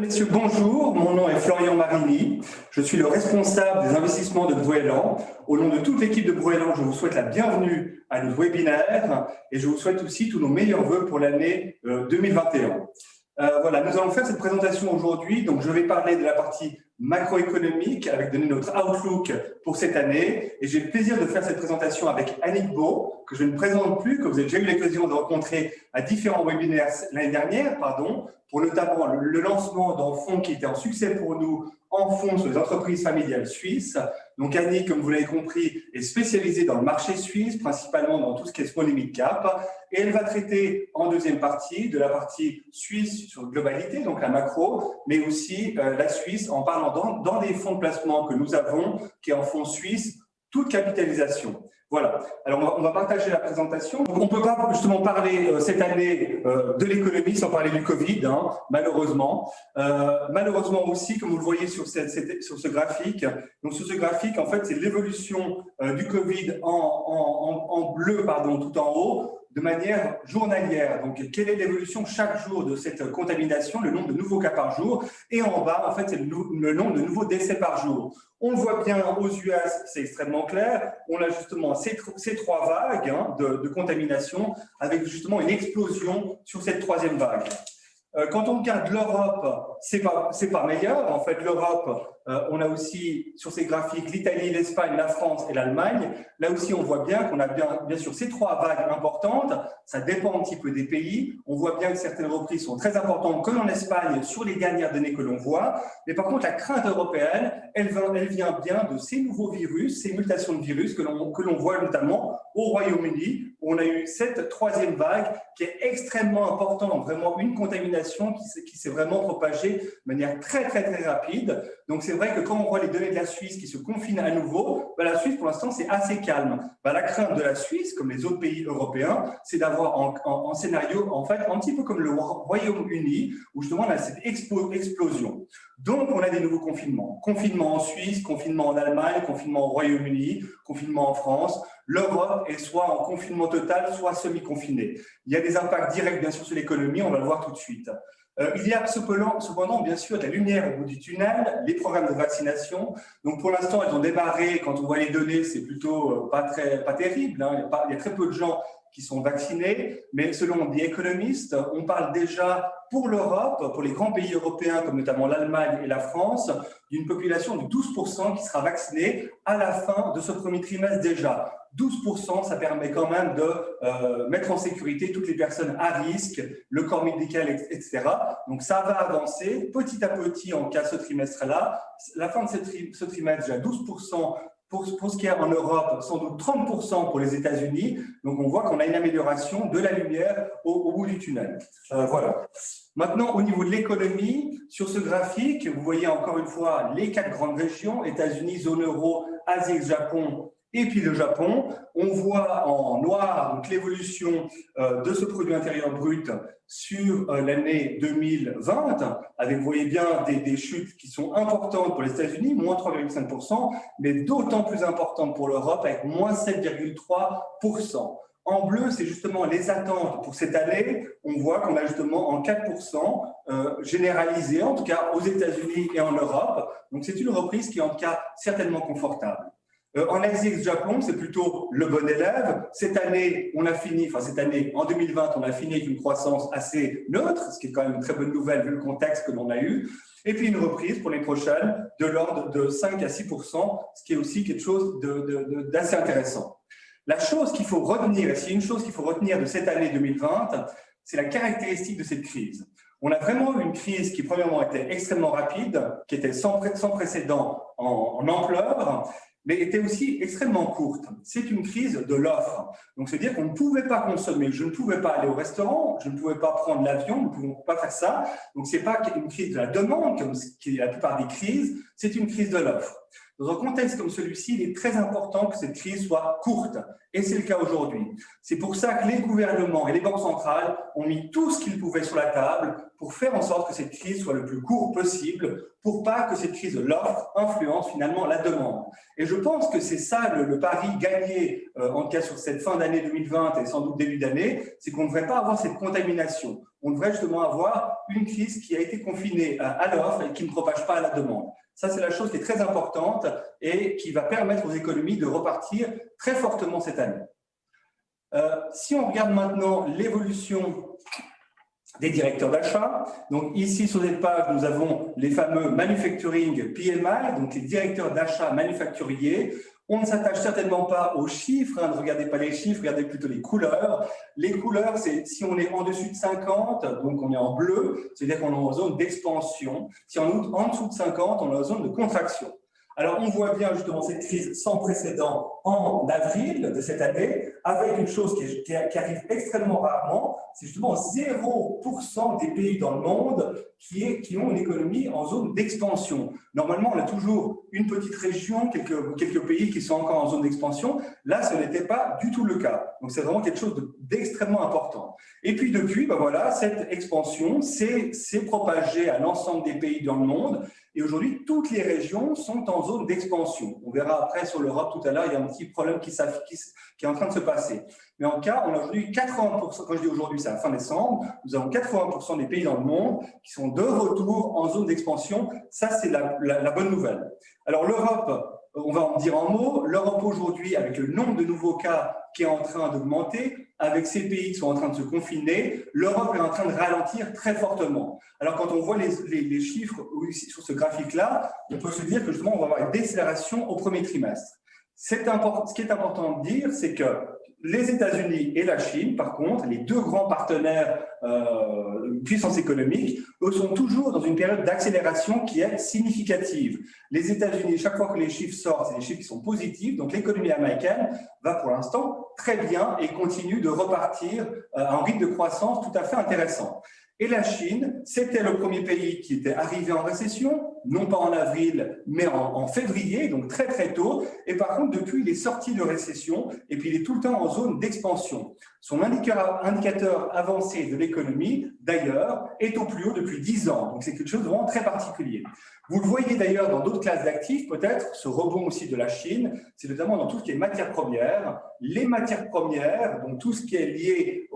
messieurs, bonjour. Mon nom est Florian Marini. Je suis le responsable des investissements de Bruelan. Au nom de toute l'équipe de Bruelan, je vous souhaite la bienvenue à notre webinaire et je vous souhaite aussi tous nos meilleurs vœux pour l'année 2021. Voilà, nous allons faire cette présentation aujourd'hui. Donc, je vais parler de la partie macroéconomique avec donner notre outlook pour cette année. Et j'ai le plaisir de faire cette présentation avec Annick Beau, que je ne présente plus, que vous avez déjà eu l'occasion de rencontrer à différents webinaires l'année dernière, pour notamment le lancement d'un fonds qui était un succès pour nous, en fonds sur les entreprises familiales suisses. Donc Annick, comme vous l'avez compris, est spécialisée dans le marché suisse, principalement dans tout ce qui est small et mid cap. Et elle va traiter en deuxième partie de la partie suisse sur globalité, donc la macro, mais aussi la Suisse en parlant dans des fonds de placement que nous avons, qui est en fonds suisse, toute capitalisation. Voilà. Alors, on va partager la présentation. Donc, on ne peut pas justement parler cette année de l'économie sans parler du Covid, malheureusement. Malheureusement aussi, comme vous le voyez sur ce graphique. Donc, sur ce graphique, en fait, c'est l'évolution du Covid en bleu, tout en haut, de manière journalière. Donc, quelle est l'évolution chaque jour de cette contamination, le nombre de nouveaux cas par jour. Et en bas, en fait, c'est le nombre de nouveaux décès par jour. On le voit bien aux US, c'est extrêmement clair. On a justement ces trois vagues de contamination avec justement une explosion sur cette troisième vague. Quand on regarde l'Europe, c'est pas meilleur. En fait, l'Europe, on a aussi sur ces graphiques l'Italie, l'Espagne, la France et l'Allemagne. Là aussi, on voit bien qu'on a bien sûr ces trois vagues importantes. Ça dépend un petit peu des pays. On voit bien que certaines reprises sont très importantes, comme en Espagne, sur les dernières données que l'on voit. Mais par contre, la crainte européenne, elle vient bien de ces nouveaux virus, ces mutations de virus que l'on voit notamment au Royaume-Uni, où on a eu cette troisième vague qui est extrêmement importante, vraiment une contamination qui s'est vraiment propagée de manière très rapide. Donc, c'est vrai que quand on voit les données de la Suisse qui se confinent à nouveau, la Suisse, pour l'instant, c'est assez calme. La crainte de la Suisse, comme les autres pays européens, c'est d'avoir en scénario, en fait, un petit peu comme le Royaume-Uni, où justement, on a cette explosion. Donc, on a des nouveaux confinements. Confinement en Suisse, confinement en Allemagne, confinement au Royaume-Uni, confinement en France. L'Europe est soit en confinement total, soit semi-confinée. Il y a des impacts directs, bien sûr, sur l'économie, on va le voir tout de suite. Il y a cependant, bien sûr, de la lumière au bout du tunnel, les programmes de vaccination. Donc, pour l'instant, elles ont démarré. Quand on voit les données, c'est plutôt pas terrible. Il y a très peu de gens qui sont vaccinés. Mais selon The Economist, on parle déjà pour l'Europe, pour les grands pays européens, comme notamment l'Allemagne et la France, d'une population de 12% qui sera vaccinée à la fin de ce premier trimestre déjà. 12%, ça permet quand même de mettre en sécurité toutes les personnes à risque, le corps médical, etc. Donc, ça va avancer petit à petit en cas ce trimestre-là. La fin de ce trimestre, déjà 12%. Pour ce qui est en Europe, sans doute 30% pour les États-Unis. Donc, on voit qu'on a une amélioration de la lumière au bout du tunnel. Voilà. Maintenant, au niveau de l'économie, sur ce graphique, vous voyez encore une fois les 4 grandes régions, États-Unis, zone euro, Asie, Japon, et puis le Japon. On voit en noir l'évolution de ce produit intérieur brut sur l'année 2020, avec, vous voyez bien, des chutes qui sont importantes pour les États-Unis, moins 3,5%, mais d'autant plus importantes pour l'Europe, avec moins 7,3%. En bleu, c'est justement les attentes pour cette année. On voit qu'on a justement en 4% généralisé, en tout cas aux États-Unis et en Europe. Donc, c'est une reprise qui est en tout cas certainement confortable. En Asie et Japon, c'est plutôt le bon élève. Cette année, en 2020, on a fini avec une croissance assez neutre, ce qui est quand même une très bonne nouvelle vu le contexte que l'on a eu. Et puis une reprise pour les prochaines de l'ordre de 5 à 6%, ce qui est aussi quelque chose d'assez intéressant. La chose qu'il faut retenir, et s'il y a une chose qu'il faut retenir de cette année 2020, c'est la caractéristique de cette crise. On a vraiment eu une crise qui, premièrement, était extrêmement rapide, qui était sans précédent en ampleur, mais était aussi extrêmement courte. C'est une crise de l'offre. Donc, c'est-à-dire qu'on ne pouvait pas consommer. Je ne pouvais pas aller au restaurant, je ne pouvais pas prendre l'avion, nous ne pouvons pas faire ça. Donc, ce n'est pas une crise de la demande, comme la plupart des crises, c'est une crise de l'offre. Dans un contexte comme celui-ci, il est très important que cette crise soit courte, et c'est le cas aujourd'hui. C'est pour ça que les gouvernements et les banques centrales ont mis tout ce qu'ils pouvaient sur la table pour faire en sorte que cette crise soit le plus courte possible, pour pas que cette crise de l'offre influence finalement la demande. Et je pense que c'est ça le pari gagné, en tout cas sur cette fin d'année 2020 et sans doute début d'année, c'est qu'on ne devrait pas avoir cette contamination. On devrait justement avoir une crise qui a été confinée à l'offre et qui ne propage pas à la demande. Ça, c'est la chose qui est très importante et qui va permettre aux économies de repartir très fortement cette année. Si on regarde maintenant l'évolution des directeurs d'achat, donc ici sur cette page, nous avons les fameux Manufacturing PMI, donc les directeurs d'achat manufacturiers. On ne s'attache certainement pas aux chiffres, hein, ne regardez pas les chiffres, regardez plutôt les couleurs. Les couleurs, c'est si on est en dessus de 50, donc on est en bleu, c'est-à-dire qu'on est en zone d'expansion. Si on est en dessous de 50, on est en zone de contraction. Alors, on voit bien justement cette crise sans précédent en avril de cette année, avec une chose qui arrive extrêmement rarement, c'est justement 0% des pays dans le monde qui ont une économie en zone d'expansion. Normalement, on a toujours une petite région, quelques pays qui sont encore en zone d'expansion. Là, ce n'était pas du tout le cas. Donc, c'est vraiment quelque chose d'extrêmement important. Et puis, depuis, ben voilà, cette expansion s'est propagée à l'ensemble des pays dans le monde. Et aujourd'hui, toutes les régions sont en zone d'expansion. On verra après sur l'Europe tout à l'heure, il y a un petit problème qui est en train de se passer. Mais en tout cas, on a aujourd'hui 80%, quand je dis aujourd'hui, c'est à la fin décembre, nous avons 80% des pays dans le monde qui sont de retour en zone d'expansion. Ça, c'est la bonne nouvelle. Alors l'Europe, on va en dire en mots, l'Europe aujourd'hui, avec le nombre de nouveaux cas qui est en train d'augmenter, avec ces pays qui sont en train de se confiner, l'Europe est en train de ralentir très fortement. Alors quand on voit les chiffres sur ce graphique-là, on peut se dire que justement, on va avoir une décélération au premier trimestre. Ce qui est important de dire, c'est que les États-Unis et la Chine, par contre, les deux grands partenaires puissance économique, eux sont toujours dans une période d'accélération qui est significative. Les États-Unis, chaque fois que les chiffres sortent, c'est des chiffres qui sont positifs, donc l'économie américaine va pour l'instant très bien et continue de repartir à un rythme de croissance tout à fait intéressant. Et la Chine, c'était le premier pays qui était arrivé en récession, non pas en avril, mais en février, donc très très tôt. Et par contre, depuis, il est sorti de récession et puis il est tout le temps en zone d'expansion. Son indicateur avancé de l'économie, d'ailleurs, est au plus haut depuis 10 ans. Donc c'est quelque chose de vraiment très particulier. Vous le voyez d'ailleurs dans d'autres classes d'actifs, peut-être, ce rebond aussi de la Chine, c'est notamment dans tout ce qui est matières premières. Les matières premières, donc tout ce qui est lié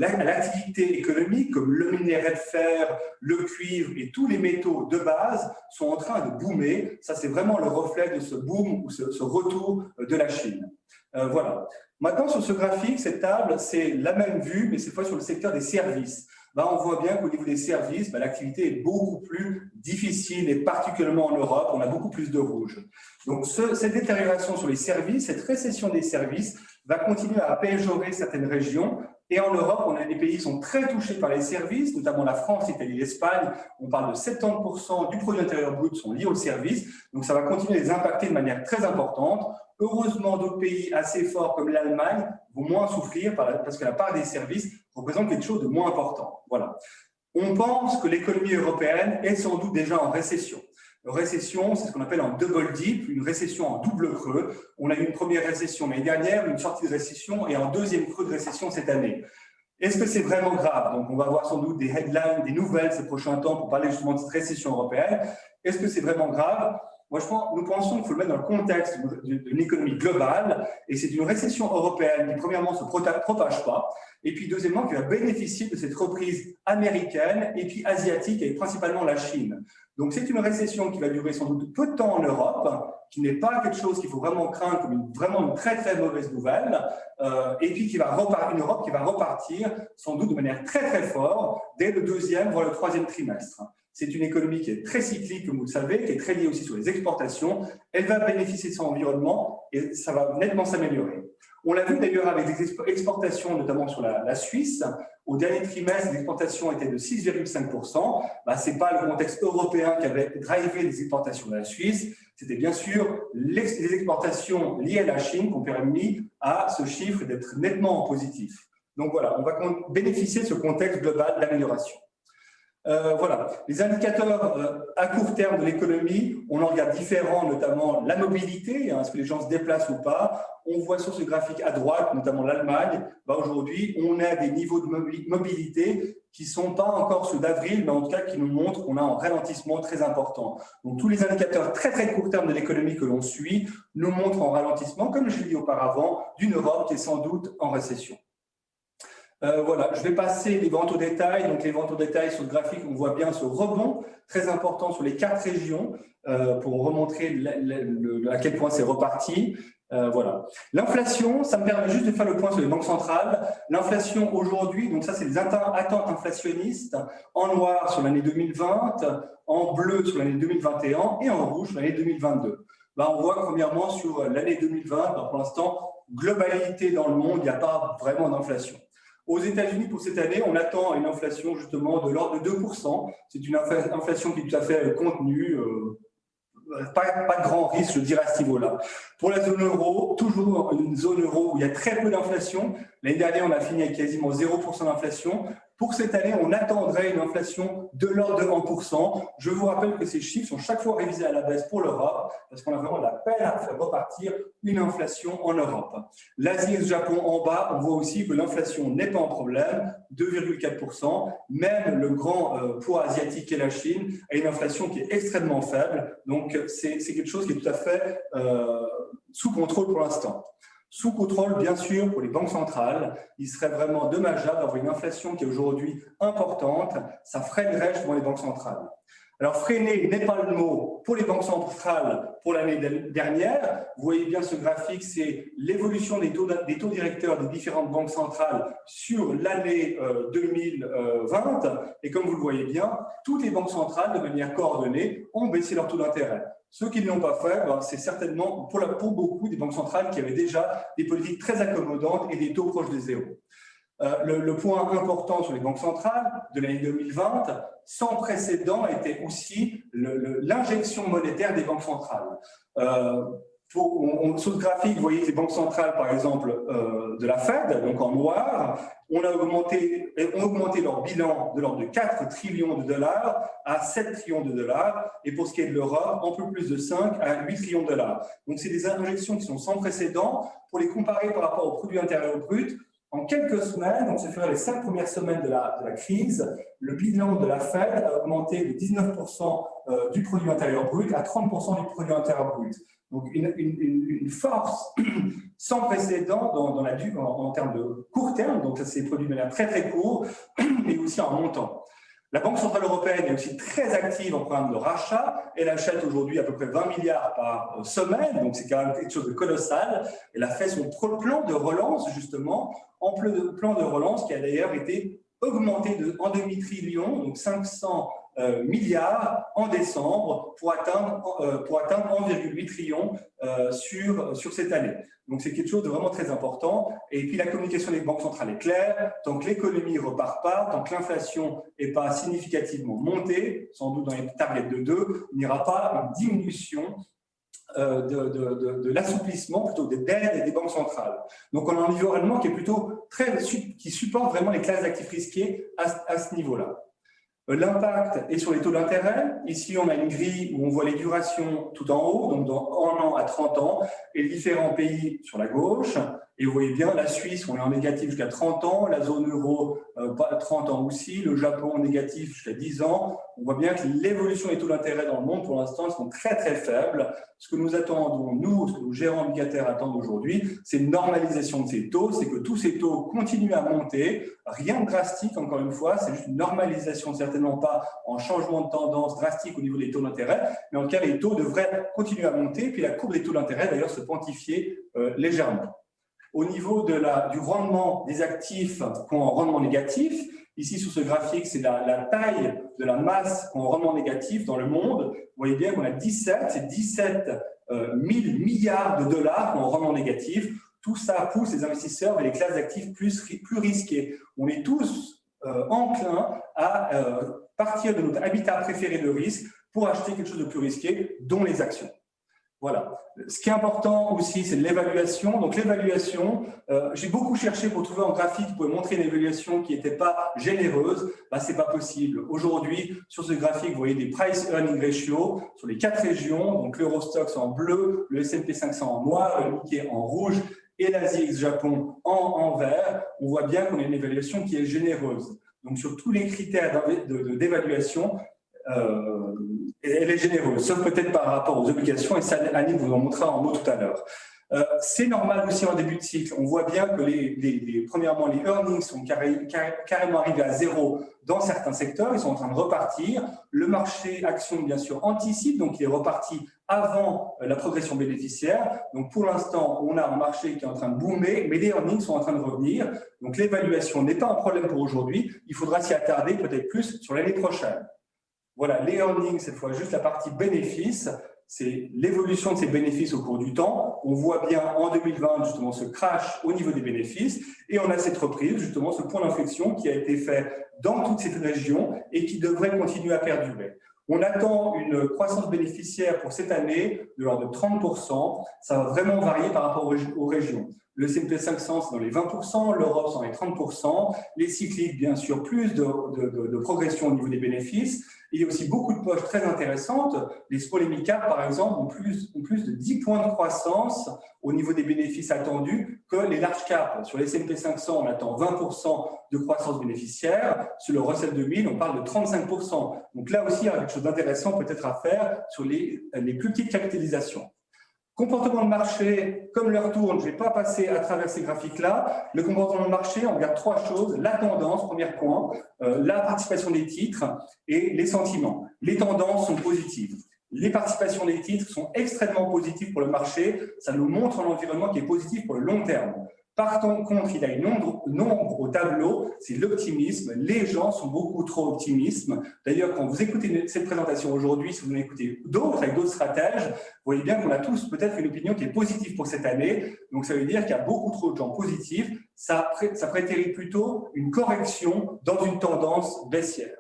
à l'activité économique, comme le minerai de fer, le cuivre et tous les métaux de base, sont en train de boomer. Ça, c'est vraiment le reflet de ce boom ou ce retour de la Chine. Voilà. Maintenant, sur ce graphique, cette table, c'est la même vue, mais cette fois sur le secteur des services. On voit bien qu'au niveau des services, l'activité est beaucoup plus difficile et particulièrement en Europe, on a beaucoup plus de rouge. Donc, cette détérioration sur les services, cette récession des services va continuer à péjorer certaines régions. Et en Europe, on a des pays qui sont très touchés par les services, notamment la France, l'Italie, l'Espagne. On parle de 70% du produit intérieur brut sont liés aux services. Donc, ça va continuer à les impacter de manière très importante. Heureusement, d'autres pays assez forts comme l'Allemagne vont moins souffrir parce que la part des services représente quelque chose de moins important. Voilà. On pense que l'économie européenne est sans doute déjà en récession. Récession, c'est ce qu'on appelle un double dip, une récession en double creux. On a eu une première récession l'année dernière, une sortie de récession et un deuxième creux de récession cette année. Est-ce que c'est vraiment grave? Donc, on va avoir sans doute des headlines, des nouvelles ces prochains temps pour parler justement de cette récession européenne. Est-ce que c'est vraiment grave? Moi, nous pensons qu'il faut le mettre dans le contexte d'une économie globale et c'est une récession européenne qui, premièrement, ne se propage pas et puis, deuxièmement, qui va bénéficier de cette reprise américaine et puis asiatique avec principalement la Chine. Donc, c'est une récession qui va durer sans doute peu de temps en Europe, qui n'est pas quelque chose qu'il faut vraiment craindre comme vraiment une très, très mauvaise nouvelle, et puis une Europe qui va repartir sans doute de manière très, très forte dès le deuxième, voire le troisième trimestre. C'est une économie qui est très cyclique, comme vous le savez, qui est très liée aussi sur les exportations. Elle va bénéficier de son environnement et ça va nettement s'améliorer. On l'a vu d'ailleurs avec des exportations, notamment sur la Suisse. Au dernier trimestre, les exportations étaient de 6,5%. Ce n'est pas le contexte européen qui avait drivé les exportations de la Suisse. C'était bien sûr les exportations liées à la Chine qui ont permis à ce chiffre d'être nettement en positif. Donc voilà, on va bénéficier de ce contexte global d'amélioration. Voilà, les indicateurs à court terme de l'économie, on en regarde différents, notamment la mobilité, hein, est-ce que les gens se déplacent ou pas. On voit sur ce graphique à droite, notamment l'Allemagne, aujourd'hui, on a des niveaux de mobilité qui ne sont pas encore ceux d'avril, mais en tout cas qui nous montrent qu'on a un ralentissement très important. Donc tous les indicateurs très très court terme de l'économie que l'on suit nous montrent un ralentissement, comme je l'ai dit auparavant, d'une Europe qui est sans doute en récession. Voilà, je vais passer les ventes au détail. Donc, les ventes au détail sur le graphique, on voit bien ce rebond très important sur les 4 régions pour remontrer à quel point c'est reparti. Voilà. L'inflation, ça me permet juste de faire le point sur les banques centrales. L'inflation aujourd'hui, donc ça, c'est les attentes inflationnistes en noir sur l'année 2020, en bleu sur l'année 2021 et en rouge sur l'année 2022. Là, on voit premièrement sur l'année 2020, pour l'instant, globalité dans le monde, il n'y a pas vraiment d'inflation. Aux États-Unis, pour cette année, on attend une inflation justement de l'ordre de 2%. C'est une inflation qui est tout à fait contenue, pas de grand risque, je dirais, à ce niveau-là. Pour la zone euro, toujours une zone euro où il y a très peu d'inflation. L'année dernière, on a fini avec quasiment 0% d'inflation. Pour cette année, on attendrait une inflation de l'ordre de 1%. Je vous rappelle que ces chiffres sont chaque fois révisés à la baisse pour l'Europe, parce qu'on a vraiment la peine à faire repartir une inflation en Europe. L'Asie et le Japon en bas, on voit aussi que l'inflation n'est pas un problème, 2,4%. Même le grand poids asiatique et la Chine a une inflation qui est extrêmement faible. Donc, c'est quelque chose qui est tout à fait sous contrôle pour l'instant. Sous contrôle, bien sûr, pour les banques centrales, il serait vraiment dommageable d'avoir une inflation qui est aujourd'hui importante. Ça freinerait justement les banques centrales. Alors, freiner n'est pas le mot pour les banques centrales pour l'année dernière. Vous voyez bien ce graphique, c'est l'évolution des taux directeurs des différentes banques centrales sur l'année 2020. Et comme vous le voyez bien, toutes les banques centrales, de manière coordonnée, ont baissé leur taux d'intérêt. Ceux qui ne l'ont pas fait, c'est certainement pour beaucoup des banques centrales qui avaient déjà des politiques très accommodantes et des taux proches de zéro. Le point important sur les banques centrales de l'année 2020, sans précédent, était aussi l'injection monétaire des banques centrales. Sur ce graphique, vous voyez que les banques centrales, par exemple, de la Fed, donc en noir, ont augmenté leur bilan de l'ordre de 4 trillions de dollars à 7 trillions de dollars. Et pour ce qui est de l'Europe, un peu plus de 5 à 8 trillions de dollars. Donc, c'est des injections qui sont sans précédent. Pour les comparer par rapport au produit intérieur brut, en quelques semaines, donc ça fait les 5 premières semaines de la crise, le bilan de la Fed a augmenté de 19% du produit intérieur brut à 30% du produit intérieur brut. Donc, une force sans précédent en termes de court terme, donc ça c'est produit de manière très très court, mais aussi en montant. La Banque centrale européenne est aussi très active en programme de rachat. Elle achète aujourd'hui à peu près 20 milliards par semaine, donc c'est quand même quelque chose de colossal. Elle a fait son plan de relance, justement, en plan de relance qui a d'ailleurs été augmenté en demi-trillion, donc 500 milliards en décembre pour atteindre 1,8 trillion sur cette année. Donc, c'est quelque chose de vraiment très important. Et puis, la communication des banques centrales est claire. Tant que l'économie ne repart pas, tant que l'inflation n'est pas significativement montée, sans doute dans les targets de 2, il n'y aura pas une diminution de l'assouplissement, plutôt des dettes des banques centrales. Donc, on a un environnement qui est plutôt qui supporte vraiment les classes d'actifs risqués à ce niveau-là. L'impact est sur les taux d'intérêt. Ici, on a une grille où on voit les durations tout en haut, donc dans 1 an à 30 ans, et les différents pays sur la gauche. Et vous voyez bien, la Suisse, on est en négatif jusqu'à 30 ans, la zone euro, 30 ans aussi, le Japon en négatif jusqu'à 10 ans. On voit bien que l'évolution des taux d'intérêt dans le monde, pour l'instant, sont très, très faibles. Ce que nous attendons, ce que nos gérants obligataires attendent aujourd'hui, c'est une normalisation de ces taux, c'est que tous ces taux continuent à monter. Rien de drastique, encore une fois, c'est juste une normalisation, certainement pas en changement de tendance drastique au niveau des taux d'intérêt, mais en tout cas, les taux devraient continuer à monter, puis la courbe des taux d'intérêt, d'ailleurs, se quantifier légèrement. Au niveau du rendement des actifs qui ont un rendement négatif, ici sur ce graphique, c'est la taille de la masse qui ont un rendement négatif dans le monde. Vous voyez bien qu'on a 17 000 milliards de dollars qui ont un rendement négatif. Tout ça pousse les investisseurs vers les classes d'actifs plus risquées. On est tous enclins à partir de notre habitat préféré de risque pour acheter quelque chose de plus risqué, dont les actions. Voilà. Ce qui est important aussi, c'est l'évaluation. Donc l'évaluation, j'ai beaucoup cherché pour trouver un graphique qui pouvait montrer une évaluation qui n'était pas généreuse. Ben, ce n'est pas possible. Aujourd'hui, sur ce graphique, vous voyez des price earning ratio sur les 4 régions. Donc l'Eurostoxx en bleu, le S&P 500 en noir, le Nikkei en rouge et l'Asie ex-Japon en vert. On voit bien qu'on a une évaluation qui est généreuse. Donc sur tous les critères d'évaluation, elle est généreuse, sauf peut-être par rapport aux obligations, et ça, Annie vous en montrera en mots tout à l'heure. C'est normal aussi en début de cycle. On voit bien que premièrement, les earnings sont carrément arrivés à zéro dans certains secteurs. Ils sont en train de repartir. Le marché action, bien sûr, anticipe, donc il est reparti avant la progression bénéficiaire. Donc pour l'instant, on a un marché qui est en train de boomer, mais les earnings sont en train de revenir. Donc l'évaluation n'est pas un problème pour aujourd'hui. Il faudra s'y attarder peut-être plus sur l'année prochaine. Voilà, les earnings, cette fois, juste la partie bénéfices, c'est l'évolution de ces bénéfices au cours du temps. On voit bien en 2020, justement, ce crash au niveau des bénéfices et on a cette reprise, justement, ce point d'inflexion qui a été fait dans toutes ces régions et qui devrait continuer à perdurer. On attend une croissance bénéficiaire pour cette année de l'ordre de 30%. Ça va vraiment varier par rapport aux régions. Le S&P 500, c'est dans les 20%, l'Europe, c'est dans les 30%. Les cycliques, bien sûr, plus de progression au niveau des bénéfices. Il y a aussi beaucoup de poches très intéressantes. Les small et mid cap, par exemple, ont plus de 10 points de croissance au niveau des bénéfices attendus que les large cap. Sur les S&P 500, on attend 20% de croissance bénéficiaire. Sur le Russell 2000, on parle de 35%. Donc là aussi, il y a quelque chose d'intéressant peut-être à faire sur les plus petites capitalisations. Comportement de marché, comme l'heure tourne, je ne vais pas passer à travers ces graphiques-là. Le comportement de marché, on regarde 3 choses. La tendance, premier point, la participation des titres et les sentiments. Les tendances sont positives. Les participations des titres sont extrêmement positives pour le marché. Ça nous montre un environnement qui est positif pour le long terme. Par contre, il y a une nombre au tableau, c'est l'optimisme. Les gens sont beaucoup trop optimistes. D'ailleurs, quand vous écoutez cette présentation aujourd'hui, si vous en écoutez d'autres avec d'autres stratèges, vous voyez bien qu'on a tous peut-être une opinion qui est positive pour cette année. Donc, ça veut dire qu'il y a beaucoup trop de gens positifs. Ça prétérit plutôt une correction dans une tendance baissière.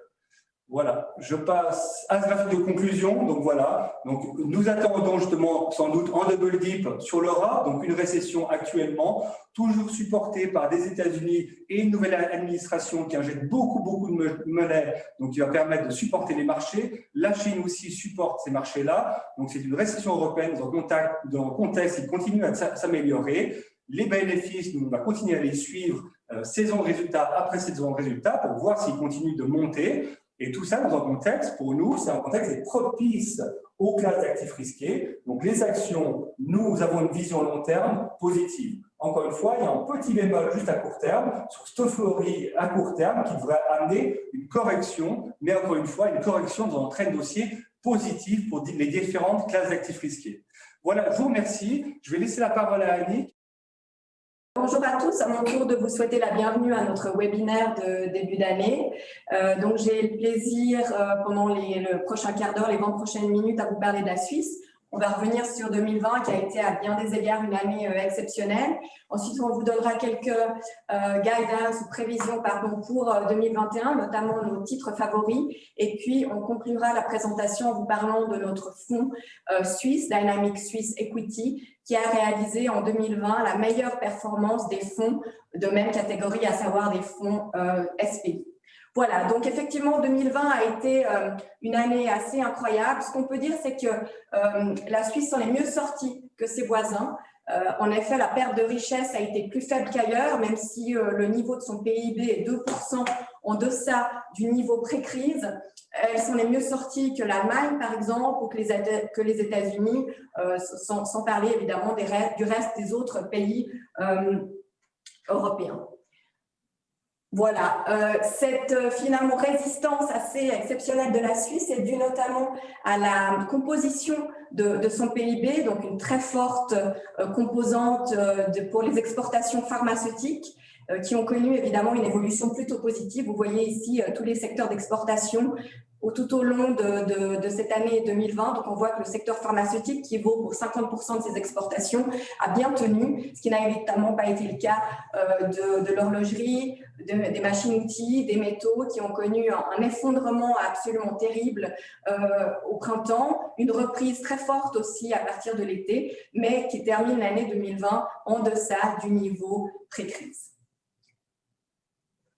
Voilà, je passe à ce graphique de conclusion. Donc voilà, donc nous attendons justement sans doute un double dip sur l'Europe, donc une récession actuellement, toujours supportée par des États-Unis et une nouvelle administration qui injecte beaucoup de monnaie, donc qui va permettre de supporter les marchés. La Chine aussi supporte ces marchés-là, donc c'est une récession européenne dans un contexte qui continue à s'améliorer. Les bénéfices, nous, on va continuer à les suivre saison de résultats après saison de résultats pour voir s'ils continuent de monter. Et tout ça dans un contexte, pour nous, c'est un contexte qui est propice aux classes d'actifs risqués. Donc les actions, nous avons une vision long terme positive. Encore une fois, il y a un petit bémol juste à court terme sur cette euphorie à court terme qui devrait amener une correction, mais encore une fois, une correction dans un trend dossier positif pour les différentes classes d'actifs risqués. Voilà, je vous remercie. Je vais laisser la parole à Annie. Bonjour à tous, à mon tour de vous souhaiter la bienvenue à notre webinaire de début d'année. Donc j'ai le plaisir pendant le prochain quart d'heure, les 20 prochaines minutes à vous parler de la Suisse. On va revenir sur 2020 qui a été à bien des égards une année exceptionnelle. Ensuite, on vous donnera quelques guidance ou prévisions pour 2021, notamment nos titres favoris. Et puis, on conclura la présentation en vous parlant de notre fonds suisse, Dynamic Swiss Equity, qui a réalisé en 2020 la meilleure performance des fonds de même catégorie, à savoir des fonds SPI. Voilà, donc effectivement, 2020 a été une année assez incroyable. Ce qu'on peut dire, c'est que la Suisse s'en est mieux sortie que ses voisins. En effet, la perte de richesse a été plus faible qu'ailleurs, même si le niveau de son PIB est 2% en deçà du niveau pré-crise. Elle s'en est mieux sortie que l'Allemagne, par exemple, ou que les États-Unis, sans parler évidemment du reste des autres pays européens. Voilà, cette finalement résistance assez exceptionnelle de la Suisse est due notamment à la composition de son PIB, donc une très forte composante pour les exportations pharmaceutiques qui ont connu évidemment une évolution plutôt positive. Vous voyez ici tous les secteurs d'exportation tout au long de cette année 2020. Donc, on voit que le secteur pharmaceutique, qui vaut pour 50% de ses exportations, a bien tenu, ce qui n'a évidemment pas été le cas de l'horlogerie, des machines-outils, des métaux, qui ont connu un effondrement absolument terrible au printemps, une reprise très forte aussi à partir de l'été, mais qui termine l'année 2020 en deçà du niveau pré-crise.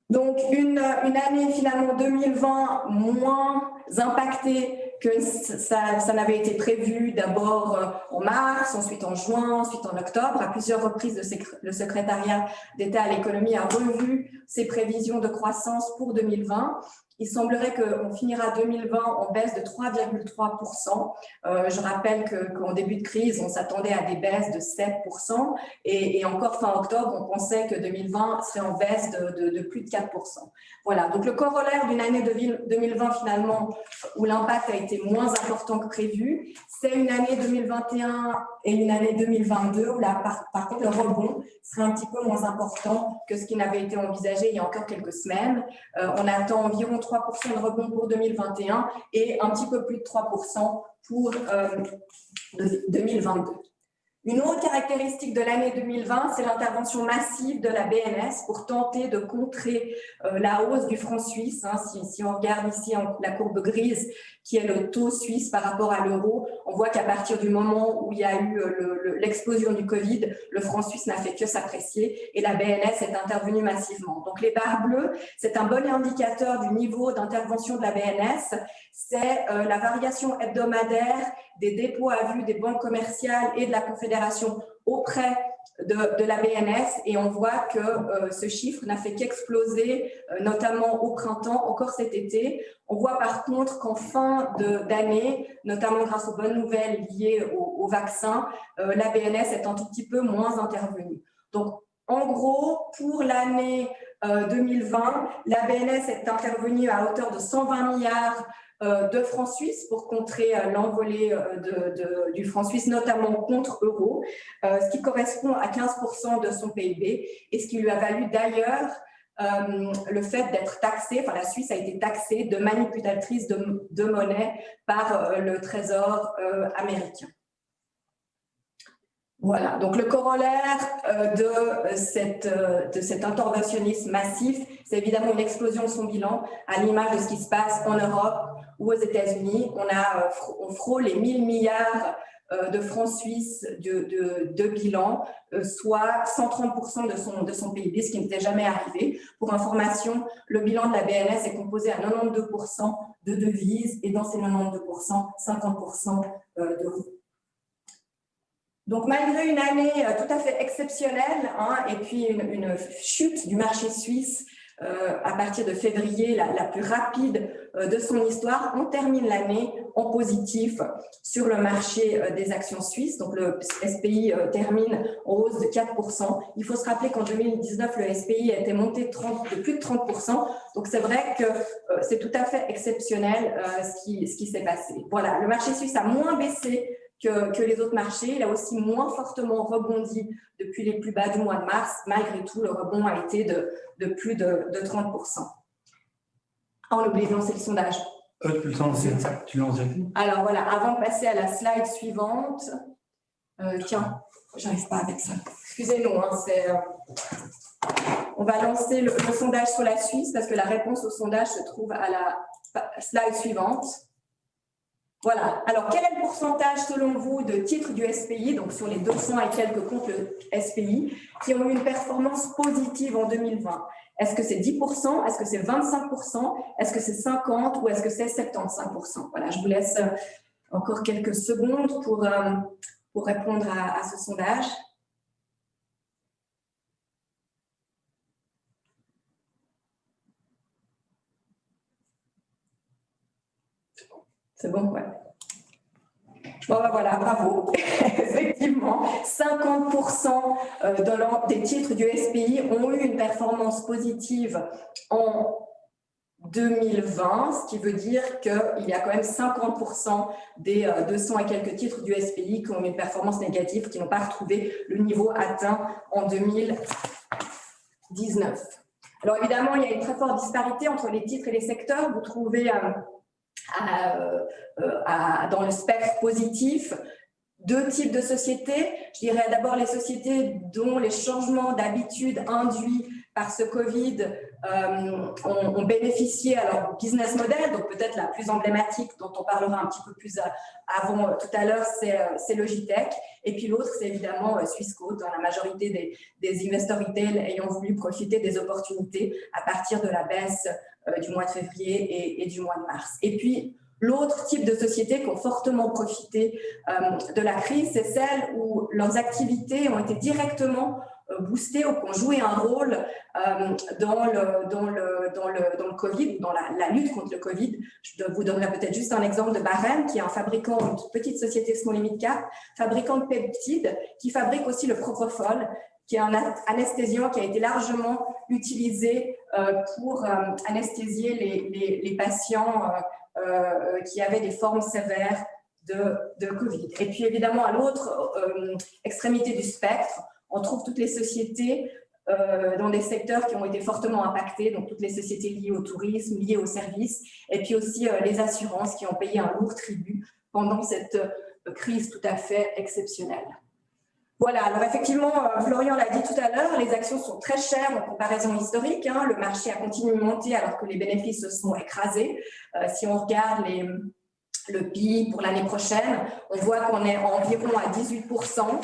Donc, une année finalement 2020 moins impactée que ça n'avait été prévu, d'abord en mars, ensuite en juin, ensuite en octobre. À plusieurs reprises, le secrétariat d'État à l'économie a revu ses prévisions de croissance pour 2020. Il semblerait qu'on finira 2020 en baisse de 3,3%. Je rappelle qu'en début de crise, on s'attendait à des baisses de 7%. Et encore fin octobre, on pensait que 2020 serait en baisse de plus de 4%. Voilà, donc le corollaire d'une année 2020 finalement où l'impact a été moins important que prévu, c'est une année 2021 et une année 2022 où là, par contre le rebond serait un petit peu moins important que ce qui n'avait été envisagé il y a encore quelques semaines. On attend environ 3% de rebond pour 2021 et un petit peu plus de 3% pour 2022. Une autre caractéristique de l'année 2020, c'est l'intervention massive de la BNS pour tenter de contrer la hausse du franc suisse. Si on regarde ici la courbe grise, qui est le taux suisse par rapport à l'euro, on voit qu'à partir du moment où il y a eu l'explosion du Covid, le franc suisse n'a fait que s'apprécier et la BNS est intervenue massivement. Donc les barres bleues, c'est un bon indicateur du niveau d'intervention de la BNS. C'est la variation hebdomadaire des dépôts à vue des banques commerciales et de la Confédération auprès de la BNS, et on voit que ce chiffre n'a fait qu'exploser, notamment au printemps, encore cet été. On voit par contre qu'en fin d'année, notamment grâce aux bonnes nouvelles liées au vaccin, la BNS est un tout petit peu moins intervenue. Donc, en gros, pour l'année 2020, la BNS est intervenue à hauteur de 120 milliards de francs suisses pour contrer l'envolée du franc suisse, notamment contre euro, ce qui correspond à 15% de son PIB et ce qui lui a valu d'ailleurs le fait d'être taxée, enfin la Suisse a été taxée de manipulatrice de monnaie par le Trésor américain. Voilà, donc le corollaire de cet interventionnisme massif, c'est évidemment une explosion de son bilan, à l'image de ce qui se passe en Europe ou aux États-Unis. On frôle les 1000 milliards de francs suisses de bilan, soit 130% de son PIB, ce qui n'était jamais arrivé. Pour information, le bilan de la BNS est composé à 92% de devises et dans ces 92%, 50% d'euros. Donc, malgré une année tout à fait exceptionnelle et puis une chute du marché suisse à partir de février, la plus rapide de son histoire, on termine l'année en positif sur le marché des actions suisses. Donc, le SPI termine en hausse de 4%. Il faut se rappeler qu'en 2019, le SPI était monté de plus de 30%. Donc, c'est vrai que c'est tout à fait exceptionnel ce qui s'est passé. Voilà, le marché suisse a moins baissé que les autres marchés. Il a aussi moins fortement rebondi depuis les plus bas du mois de mars. Malgré tout, le rebond a été de plus de 30%. On oublie de lancer le sondage. Tu lances. Alors voilà, avant de passer à la slide suivante, tiens, j'arrive pas avec ça. Excusez-nous, on va lancer le sondage sur la Suisse parce que la réponse au sondage se trouve à la slide suivante. Voilà. Alors, quel est le pourcentage, selon vous, de titres du SPI, donc sur les 200 et quelques comptes le SPI, qui ont eu une performance positive en 2020? Est-ce que c'est 10%? Est-ce que c'est 25%? Est-ce que c'est 50% ou est-ce que c'est 75%? Voilà, je vous laisse encore quelques secondes pour répondre à ce sondage. C'est bon, ouais. Bon, ben voilà, bravo. Effectivement, 50% des titres du SPI ont eu une performance positive en 2020, ce qui veut dire qu'il y a quand même 50% des 200 et quelques titres du SPI qui ont une performance négative, qui n'ont pas retrouvé le niveau atteint en 2019. Alors évidemment, il y a une très forte disparité entre les titres et les secteurs. Vous trouvez dans le spectre positif deux types de sociétés. Je dirais d'abord les sociétés dont les changements d'habitude induits par ce Covid ont bénéficié à leur business model, donc peut-être la plus emblématique dont on parlera un petit peu plus avant tout à l'heure, c'est Logitech. Et puis l'autre, c'est évidemment Swissquote, dans la majorité des investors retail ayant voulu profiter des opportunités à partir de la baisse du mois de février et du mois de mars. Et puis, l'autre type de sociétés qui ont fortement profité de la crise, c'est celles où leurs activités ont été directement boostées ou qui ont joué un rôle dans le Covid, dans la lutte contre le Covid. Je vous donnerai peut-être juste un exemple de Barème, qui est un fabricant, une petite société small and mid cap, fabricant de peptides, qui fabrique aussi le Propofol, qui est un anesthésiant qui a été largement utilisé pour anesthésier les patients qui avaient des formes sévères de Covid. Et puis évidemment, à l'autre extrémité du spectre, on trouve toutes les sociétés dans des secteurs qui ont été fortement impactés, donc toutes les sociétés liées au tourisme, liées aux services, et puis aussi les assurances qui ont payé un lourd tribut pendant cette crise tout à fait exceptionnelle. Voilà, alors effectivement, Florian l'a dit tout à l'heure, les actions sont très chères en comparaison historique. Le marché a continué de monter alors que les bénéfices se sont écrasés. Si on regarde le PI pour l'année prochaine, on voit qu'on est environ à 18%,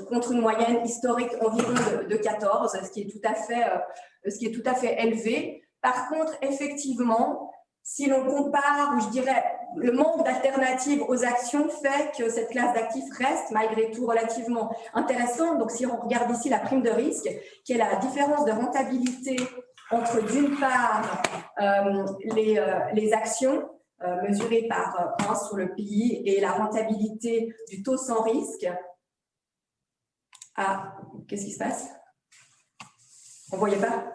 contre une moyenne historique environ de 14%, ce qui est tout à fait élevé. Par contre, effectivement, si l'on compare, je dirais, le manque d'alternatives aux actions fait que cette classe d'actifs reste malgré tout relativement intéressante. Donc, si on regarde ici la prime de risque, qui est la différence de rentabilité entre, d'une part, les actions mesurées par 1 sur le PI et la rentabilité du taux sans risque. Ah, qu'est-ce qui se passe? On ne voyait pas?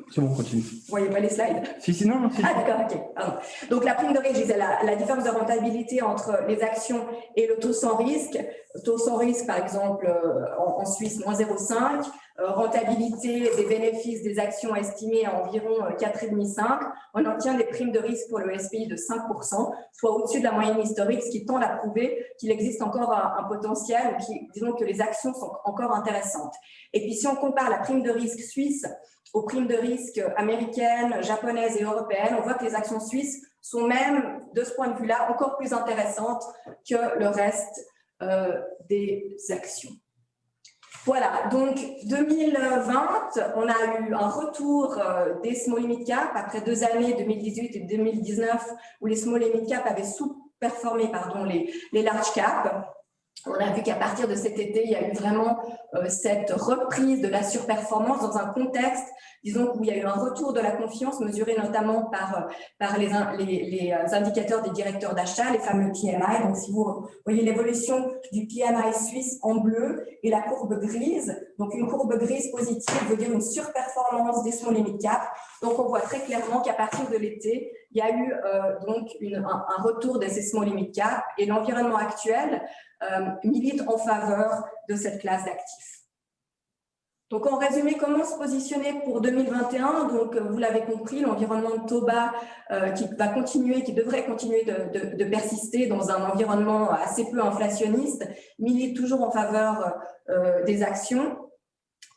C'est bon, continue. Vous voyez pas les slides? Si, non. Ah, d'accord, ok. Pardon. Donc, la prime de risque, je disais la différence de rentabilité entre les actions et le taux sans risque. Le taux sans risque, par exemple, en Suisse, moins 0,5. Rentabilité des bénéfices des actions estimées à environ 4,5-5. On obtient des primes de risque pour le SPI de 5%, soit au-dessus de la moyenne historique, ce qui tend à prouver qu'il existe encore un potentiel, ou disons que les actions sont encore intéressantes. Et puis, si on compare la prime de risque suisse aux primes de risque américaines, japonaises et européennes, on voit que les actions suisses sont même, de ce point de vue-là, encore plus intéressantes que le reste des actions. Voilà, donc 2020, on a eu un retour des small et mid cap après 2 années, 2018 et 2019, où les small et mid cap avaient sous-performé les large cap. On a vu qu'à partir de cet été, il y a eu vraiment cette reprise de la surperformance dans un contexte, disons, où il y a eu un retour de la confiance mesuré notamment par les indicateurs des directeurs d'achat, les fameux PMI. Donc, si vous voyez l'évolution du PMI suisse en bleu et la courbe grise, donc une courbe grise positive veut dire une surperformance des small et mid cap. Donc, on voit très clairement qu'à partir de l'été, il y a eu donc un retour de ces small et mid cap, et l'environnement actuel milite en faveur de cette classe d'actifs. Donc, en résumé, comment se positionner pour 2021? Donc, vous l'avez compris, l'environnement de taux bas qui devrait continuer de persister dans un environnement assez peu inflationniste, milite toujours en faveur des actions.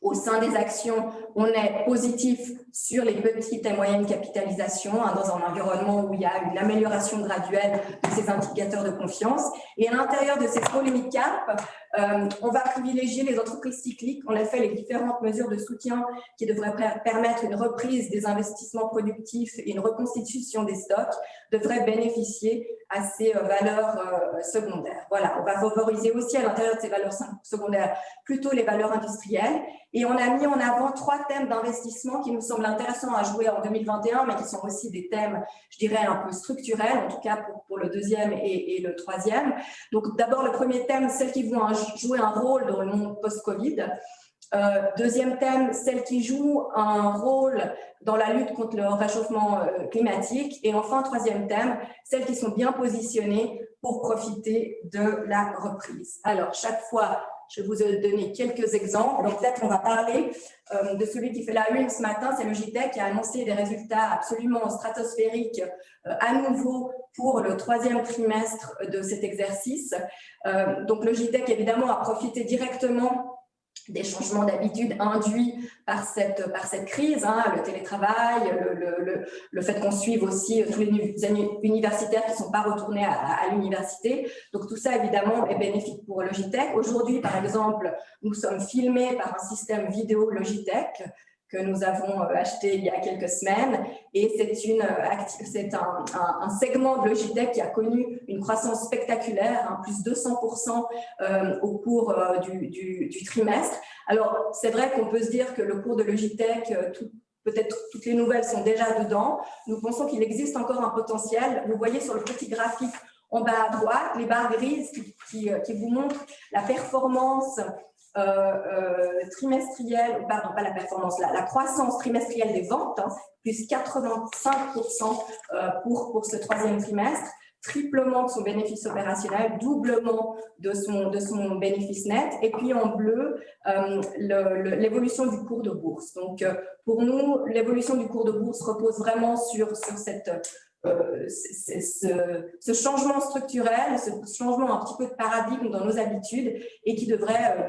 Au sein des actions, on est positif sur les petites et moyennes capitalisations, dans un environnement où il y a une amélioration graduelle de ces indicateurs de confiance. Et à l'intérieur de ces small et mid cap, on va privilégier les entreprises cycliques. En effet, les différentes mesures de soutien qui devraient permettre une reprise des investissements productifs et une reconstitution des stocks devraient bénéficier à ces valeurs secondaires. Voilà, on va favoriser aussi à l'intérieur de ces valeurs secondaires plutôt les valeurs industrielles. Et on a mis en avant 3 thèmes d'investissement qui nous semblent intéressants à jouer en 2021, mais qui sont aussi des thèmes, je dirais, un peu structurels, en tout cas pour le deuxième et le troisième. Donc, d'abord, le premier thème, celles qui vont jouer un rôle dans le monde post-Covid. Deuxième thème, celles qui jouent un rôle dans la lutte contre le réchauffement climatique. Et enfin, troisième thème, celles qui sont bien positionnées pour profiter de la reprise. Alors, chaque fois, Je vais vous donner quelques exemples. Donc peut-être on va parler de celui qui fait la une ce matin, c'est Logitech qui a annoncé des résultats absolument stratosphériques à nouveau pour le 3e trimestre de cet exercice. Donc Logitech évidemment a profité directement des changements d'habitude induits par cette crise, hein, le télétravail, le fait qu'on suive aussi tous les universitaires qui ne sont pas retournés à l'université. Donc tout ça, évidemment, est bénéfique pour Logitech. Aujourd'hui, par exemple, nous sommes filmés par un système vidéo Logitech que nous avons acheté il y a quelques semaines, et c'est un segment de Logitech qui a connu une croissance spectaculaire, hein, plus 200% au cours du trimestre. Alors, c'est vrai qu'on peut se dire que le cours de Logitech, peut-être toutes les nouvelles sont déjà dedans. Nous pensons qu'il existe encore un potentiel. Vous voyez sur le petit graphique en bas à droite, les barres grises qui vous montrent la performance trimestrielle, pardon, pas la performance, la croissance trimestrielle des ventes, hein, plus 85% pour ce 3e trimestre, triplement de son bénéfice opérationnel, doublement de son bénéfice net, et puis en bleu, l'évolution du cours de bourse. Donc, pour nous, l'évolution du cours de bourse repose vraiment sur ce changement structurel, ce changement un petit peu de paradigme dans nos habitudes et qui devrait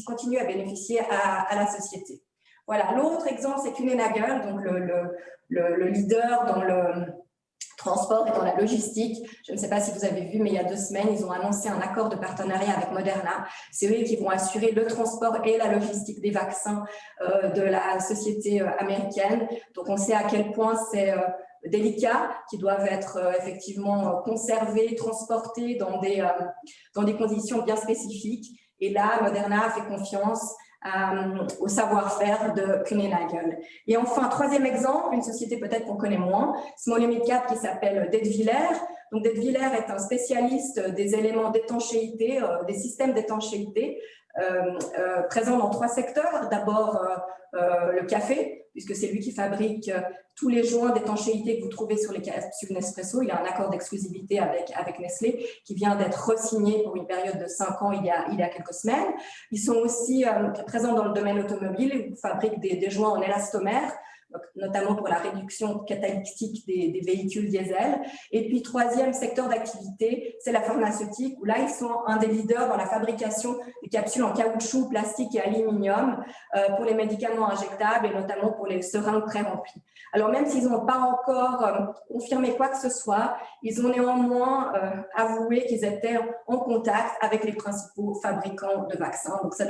continuer à bénéficier à la société. Voilà, l'autre exemple, c'est Kuehne+Nagel, donc le leader dans le transport et dans la logistique. Je ne sais pas si vous avez vu, mais il y a 2 semaines, ils ont annoncé un accord de partenariat avec Moderna. C'est eux qui vont assurer le transport et la logistique des vaccins de la société américaine. Donc, on sait à quel point c'est délicats, qui doivent être effectivement conservés, transportés dans des conditions bien spécifiques. Et là, Moderna a fait confiance au savoir-faire de Kuehne+Nagel. Et enfin, 3e exemple, une société peut-être qu'on connaît moins, Small et Mid Cap, qui s'appelle Detwiller. Donc, Detwiller est un spécialiste des éléments d'étanchéité, des systèmes d'étanchéité, présent dans 3 secteurs. D'abord, le café, puisque c'est lui qui fabrique tous les joints d'étanchéité que vous trouvez sur les capsules Nespresso. Il a un accord d'exclusivité avec Nestlé qui vient d'être re-signé pour une période de 5 ans il y a quelques semaines. Ils sont aussi présents dans le domaine automobile. Ils fabriquent des joints en élastomère, notamment pour la réduction catalytique des véhicules diesel. Et puis, 3e secteur d'activité, c'est la pharmaceutique, où là, ils sont un des leaders dans la fabrication des capsules en caoutchouc, plastique et aluminium pour les médicaments injectables et notamment pour les seringues pré-remplies. Alors, même s'ils n'ont pas encore confirmé quoi que ce soit, ils ont néanmoins avoué qu'ils étaient en contact avec les principaux fabricants de vaccins. Donc, ça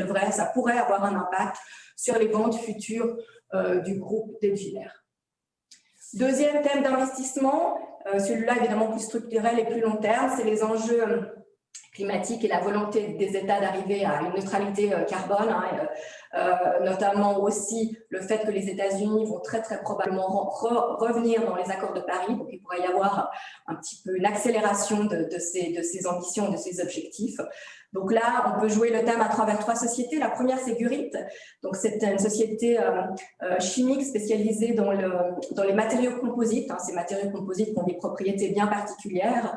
pourrait avoir un impact sur les ventes futures du groupe Detwiller. 2e thème d'investissement, celui-là évidemment plus structurel et plus long terme, c'est les enjeux climatiques et la volonté des États d'arriver à une neutralité carbone, hein, notamment aussi le fait que les États-Unis vont très probablement revenir dans les accords de Paris, donc il pourrait y avoir un petit peu une accélération de ces ambitions, de ces objectifs. Donc là, on peut jouer le thème à travers 3 sociétés. La première, c'est Gurit. Donc, c'est une société chimique spécialisée dans les matériaux composites. Hein. Ces matériaux composites ont des propriétés bien particulières,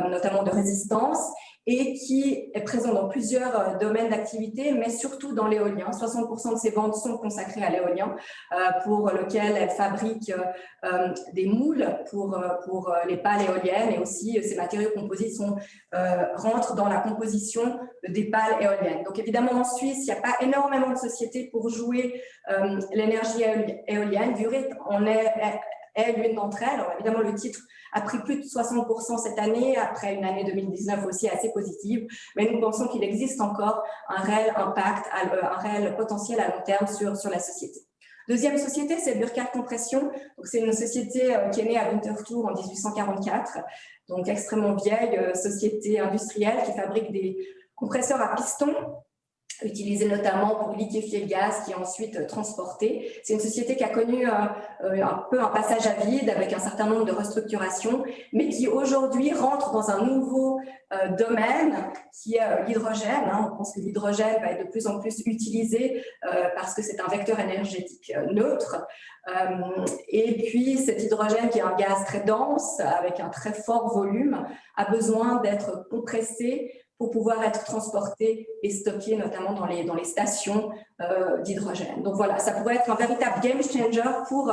notamment de résistance, et qui est présent dans plusieurs domaines d'activité, mais surtout dans l'éolien. 60% de ses ventes sont consacrées à l'éolien, pour lequel elle fabrique des moules pour les pales éoliennes, et aussi ces matériaux composites rentrent dans la composition des pales éoliennes. Donc évidemment en Suisse, il n'y a pas énormément de sociétés pour jouer l'énergie éolienne. Gurit en est l'une d'entre elles. Alors évidemment le titre a pris plus de 60% cette année, après une année 2019 aussi assez positive, mais nous pensons qu'il existe encore un réel impact, un réel potentiel à long terme sur la société. 2e société, c'est Burkhardt Compression. C'est une société qui est née à Winterthur en 1844, donc extrêmement vieille société industrielle qui fabrique des compresseurs à piston, utilisés notamment pour liquéfier le gaz qui est ensuite transporté. C'est une société qui a connu un peu un passage à vide avec un certain nombre de restructurations, mais qui aujourd'hui rentre dans un nouveau domaine qui est l'hydrogène. On pense que l'hydrogène va être de plus en plus utilisé parce que c'est un vecteur énergétique neutre. Et puis cet hydrogène, qui est un gaz très dense avec un très fort volume, a besoin d'être compressé pour pouvoir être transportés et stockés notamment dans les stations d'hydrogène. Donc voilà, ça pourrait être un véritable game changer pour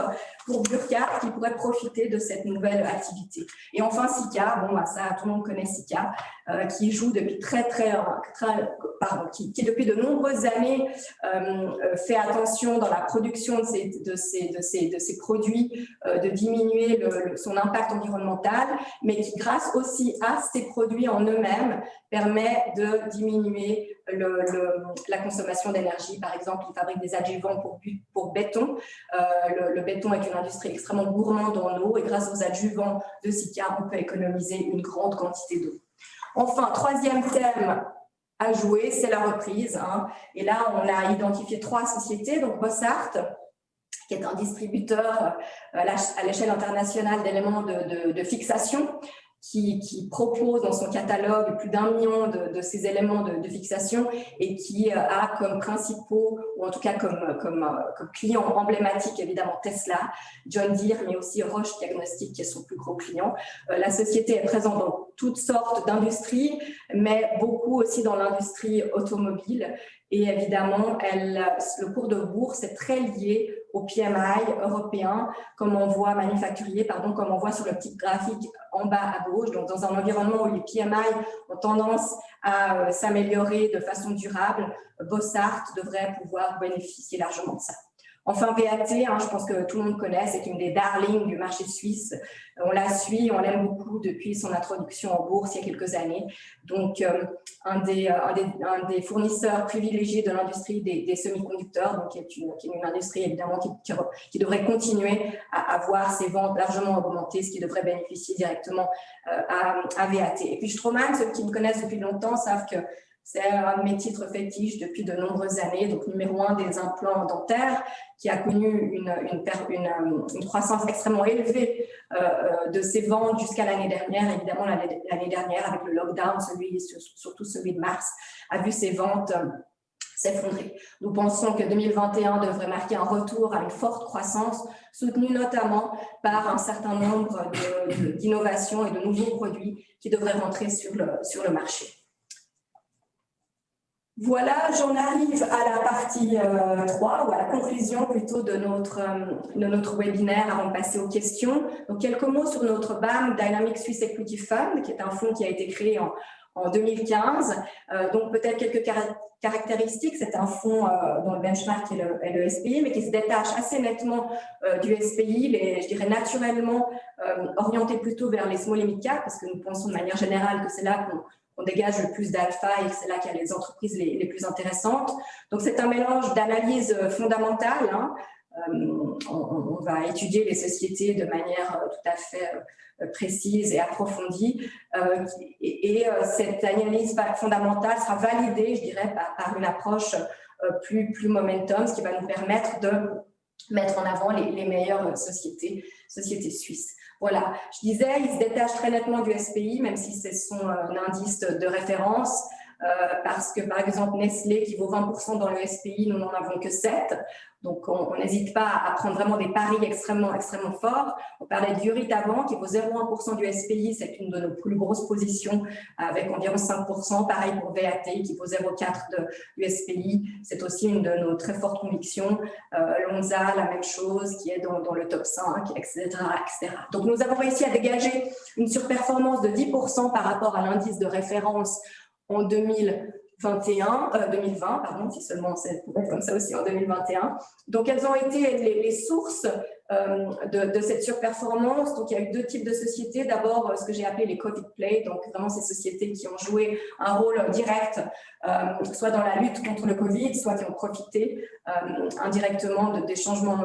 Burckhardt qui pourrait profiter de cette nouvelle activité. Et enfin Sika, bon, ça tout le monde connaît Sika, qui joue depuis qui depuis de nombreuses années fait attention dans la production de ces produits, de diminuer son impact environnemental, mais qui grâce aussi à ces produits en eux-mêmes permet de diminuer la consommation d'énergie. Par exemple, ils fabriquent des adjuvants pour béton. Le béton est une industrie extrêmement gourmande en eau et grâce aux adjuvants de Sika, on peut économiser une grande quantité d'eau. Enfin, troisième thème à jouer, c'est la reprise. Et là, on a identifié 3 sociétés, donc Bossart, qui est un distributeur à l'échelle internationale d'éléments de fixation, qui propose dans son catalogue plus d'1 million de ces éléments de fixation et qui a comme principaux, ou en tout cas comme client emblématique évidemment Tesla, John Deere, mais aussi Roche Diagnostic qui est son plus gros client. La société est présente dans toutes sortes d'industries, mais beaucoup aussi dans l'industrie automobile. Et évidemment, le cours de bourse est très lié au PMI européen, manufacturier, comme on voit sur le petit graphique en bas à gauche. Donc, dans un environnement où les PMI ont tendance à s'améliorer de façon durable, Bossart devrait pouvoir bénéficier largement de ça. Enfin, VAT, je pense que tout le monde connaît, c'est une des darlings du marché suisse. On la suit, on l'aime beaucoup depuis son introduction en bourse il y a quelques années. Donc, un des fournisseurs privilégiés de l'industrie des semi-conducteurs, donc qui est une industrie évidemment qui devrait continuer à avoir ses ventes largement augmentées, ce qui devrait bénéficier directement à VAT. Et puis Straumann, ceux qui me connaissent depuis longtemps savent que c'est un de mes titres fétiches depuis de nombreuses années, donc numéro 1 des implants dentaires, qui a connu une croissance extrêmement élevée de ses ventes jusqu'à l'année dernière. Évidemment, l'année dernière, avec le lockdown, surtout celui de mars, a vu ses ventes s'effondrer. Nous pensons que 2021 devrait marquer un retour à une forte croissance, soutenue notamment par un certain nombre d'innovations et de nouveaux produits qui devraient rentrer sur le marché. Voilà, j'en arrive à la partie 3, ou à la conclusion plutôt de notre webinaire avant de passer aux questions. Donc, quelques mots sur notre BAM, Dynamic Swiss Equity Fund, qui est un fonds qui a été créé en 2015. Donc, peut-être quelques caractéristiques. C'est un fonds dont le benchmark est le SPI, mais qui se détache assez nettement du SPI, je dirais naturellement orienté plutôt vers les small et mid cap, parce que nous pensons de manière générale que c'est là qu'on dégage le plus d'alpha et que c'est là qu'il y a les entreprises les plus intéressantes. Donc, c'est un mélange d'analyse fondamentale. On va étudier les sociétés de manière tout à fait précise et approfondie. Cette analyse fondamentale sera validée, je dirais, par une approche plus momentum, ce qui va nous permettre de mettre en avant les meilleures sociétés suisses. Voilà, je disais, il se détache très nettement du SPI, même si c'est son indice de référence, parce que, par exemple, Nestlé, qui vaut 20% dans le SPI, nous n'en avons que 7. Donc, on n'hésite pas à prendre vraiment des paris extrêmement forts. On parlait d'Urit avant, qui vaut 0,1% du SPI. C'est une de nos plus grosses positions, avec environ 5%. Pareil pour VAT, qui vaut 0,4% du SPI. C'est aussi une de nos très fortes convictions. Lonza, la même chose, qui est dans le top 5, etc., etc. Donc, nous avons réussi à dégager une surperformance de 10% par rapport à l'indice de référence en 2020, si seulement c'est comme ça aussi en 2021. Donc, elles ont été les sources de cette surperformance. Donc, il y a eu 2 types de sociétés. D'abord, ce que j'ai appelé les Covid Play, donc vraiment ces sociétés qui ont joué un rôle direct, soit dans la lutte contre le Covid, soit qui ont profité indirectement des changements